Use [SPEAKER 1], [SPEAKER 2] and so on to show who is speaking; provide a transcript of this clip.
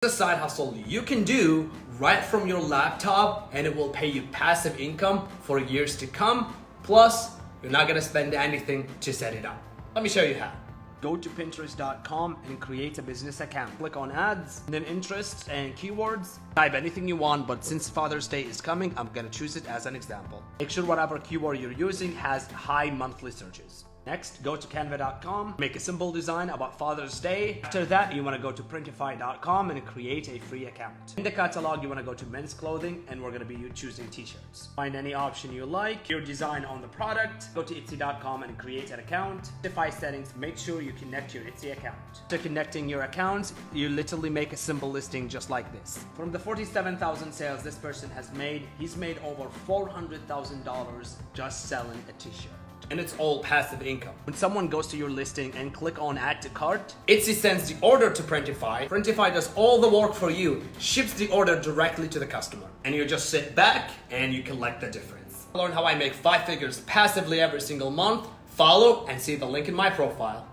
[SPEAKER 1] A side hustle you can do right from your laptop, and it will pay you passive income for years to come. Plus, you're not gonna spend anything to set it up. Let me show you how. Go to pinterest.com and create a business account. Click on ads, and then interests and keywords. Type anything you want, but since Father's Day is coming, I'm gonna choose it as an example. Make sure whatever keyword you're using has high monthly searches. Next, go to canva.com, make a simple design about Father's Day. After that, you want to go to printify.com and create a free account. In the catalog, you want to go to men's clothing, and we're going to be choosing t-shirts. Find any option you like, your design on the product. Go to etsy.com and create an account. Printify settings, make sure you connect your Etsy account. After connecting your account, you literally make a simple listing just like this. From the 47,000 sales this person has made, he's made over $400,000 just selling a t-shirt. And it's all passive income. When someone goes to your listing and click on add to cart, Etsy sends the order to Printify. Printify does all the work for you, ships the order directly to the customer. And you just sit back and you collect the difference. Learn how I make 5 figures passively every single month. Follow and see the link in my profile.